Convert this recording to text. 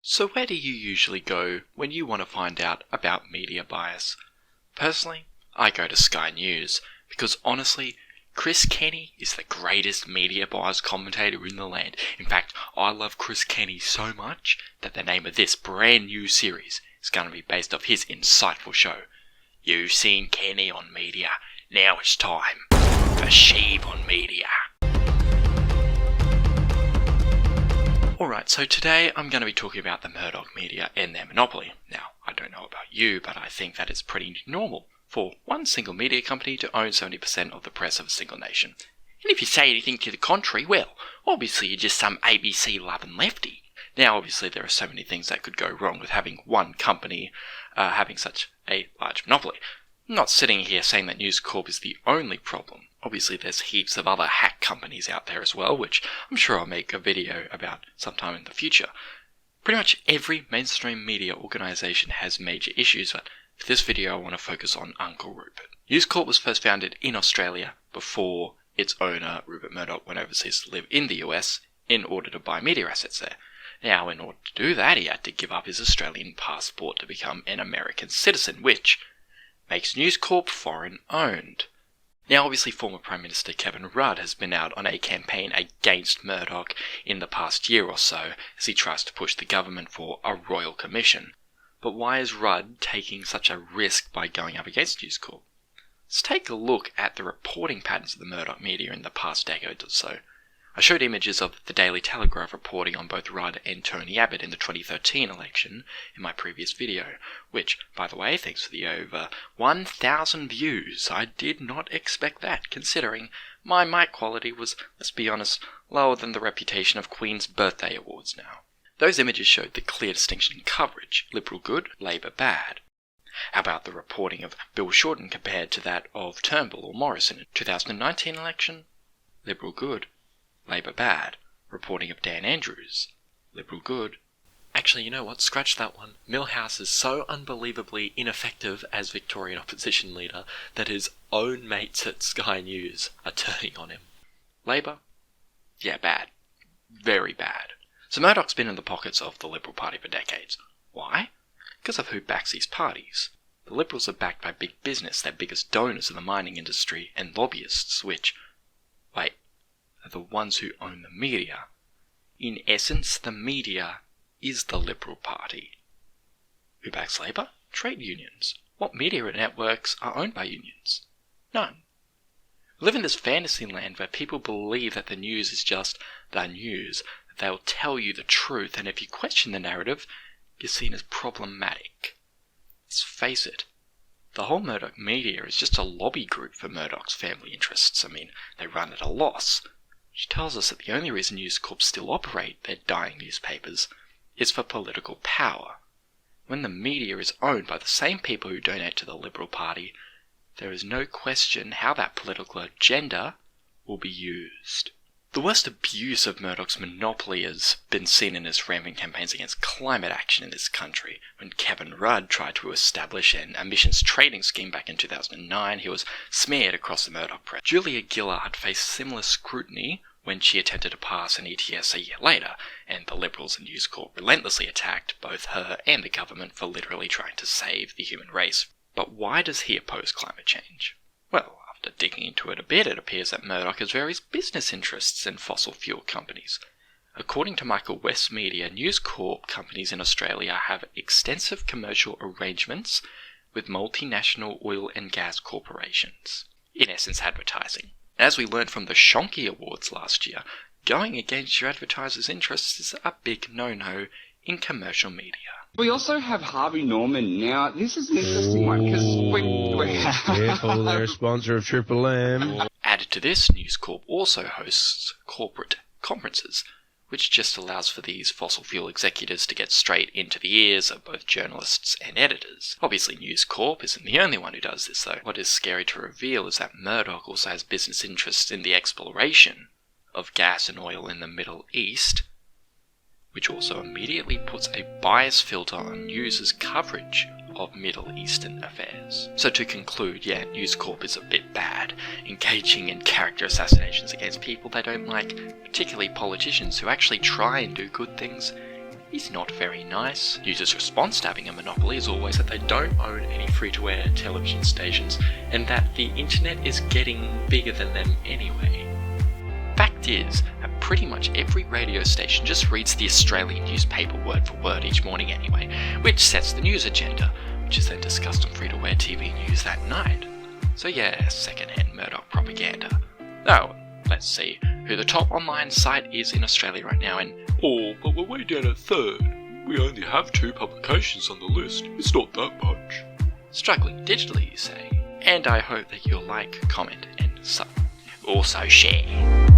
So where do you usually go when you want to find out about media bias? Personally, I go to Sky News, because honestly, Chris Kenny is the greatest media bias commentator in the land. In fact, I love Chris Kenny so much that the name of this brand new series is going to be based off his insightful show. You've seen Kenny on media, now it's time for Sheev on media. Alright, so today I'm going to be talking about the Murdoch media and their monopoly. Now, I don't know about you, but I think that it's pretty normal for one single media company to own 70% of the press of a single nation. And if you say anything to the contrary, well, obviously you're just some ABC-loving lefty. Now, obviously there are so many things that could go wrong with having one company having such a large monopoly. I'm not sitting here saying that News Corp is the only problem. Obviously there's heaps of other hack companies out there as well, which I'm sure I'll make a video about sometime in the future. Pretty much every mainstream media organisation has major issues, but for this video I want to focus on Uncle Rupert. News Corp was first founded in Australia before its owner, Rupert Murdoch, went overseas to live in the US in order to buy media assets there. Now, in order to do that, he had to give up his Australian passport to become an American citizen, which makes News Corp foreign-owned. Now, obviously, former Prime Minister Kevin Rudd has been out on a campaign against Murdoch in the past year or so as he tries to push the government for a royal commission. But why is Rudd taking such a risk by going up against News Corp? Let's take a look at the reporting patterns of the Murdoch media in the past decade or so. I showed images of the Daily Telegraph reporting on both Rudd and Tony Abbott in the 2013 election in my previous video, which, by the way, thanks for the over 1,000 views. I did not expect that, considering my mic quality was, let's be honest, lower than the reputation of Queen's Birthday Awards now. Those images showed the clear distinction in coverage, Liberal good, Labour bad. How about the reporting of Bill Shorten compared to that of Turnbull or Morrison in the 2019 election? Liberal good, Labour bad. Reporting of Dan Andrews, Liberal good. Actually, you know what? Scratch that one. Millhouse is so unbelievably ineffective as Victorian opposition leader that his own mates at Sky News are turning on him. Labour? Yeah, bad. Very bad. So Murdoch's been in the pockets of the Liberal Party for decades. Why? Because of who backs these parties. The Liberals are backed by big business. Their biggest donors are the mining industry and lobbyists, which, wait, are the ones who own the media. In essence, the media is the Liberal Party. Who backs Labour? Trade unions. What media networks are owned by unions? None. We live in this fantasy land where people believe that the news is just the news. They'll tell you the truth, and if you question the narrative, you're seen as problematic. Let's face it, the whole Murdoch media is just a lobby group for Murdoch's family interests. I mean, they run at a loss. Which tells us that the only reason News Corp still operate their dying newspapers is for political power. When the media is owned by the same people who donate to the Liberal Party, there is no question how that political agenda will be used. The worst abuse of Murdoch's monopoly has been seen in his rampant campaigns against climate action in this country. When Kevin Rudd tried to establish an emissions trading scheme back in 2009, he was smeared across the Murdoch press. Julia Gillard faced similar scrutiny when she attempted to pass an ETS a year later, and the Liberals and News Corp relentlessly attacked both her and the government for literally trying to save the human race. But why does he oppose climate change? Well, after digging into it a bit, it appears that Murdoch has various business interests in fossil fuel companies. According to Michael West's media, News Corp companies in Australia have extensive commercial arrangements with multinational oil and gas corporations. In essence, advertising. As we learned from the Shonky Awards last year, going against your advertisers' interests is a big no-no in commercial media. We also have Harvey Norman. Now, this is an interesting one, because careful, they're a sponsor of Triple M. Added to this, News Corp also hosts corporate conferences, which just allows for these fossil fuel executives to get straight into the ears of both journalists and editors. Obviously, News Corp isn't the only one who does this, though. What is scary to reveal is that Murdoch also has business interests in the exploration of gas and oil in the Middle East, which also immediately puts a bias filter on news' coverage of Middle Eastern affairs. So to conclude, yeah, News Corp is a bit bad, engaging in character assassinations against people they don't like, particularly politicians who actually try and do good things He's not very nice. Users' response to having a monopoly is always that they don't own any free-to-air television stations, and that the internet is getting bigger than them anyway. Fact is that pretty much every radio station just reads the Australian newspaper word for word each morning anyway, which sets the news agenda, which is then discussed on free-to-air TV news that night. So yeah, second-hand Murdoch propaganda. Now, let's see who the top online site is in Australia right now, and but we're way down at third. We only have 2 publications on the list. It's not that much. struggling digitally, you say. And I hope that you'll like, comment, and also share.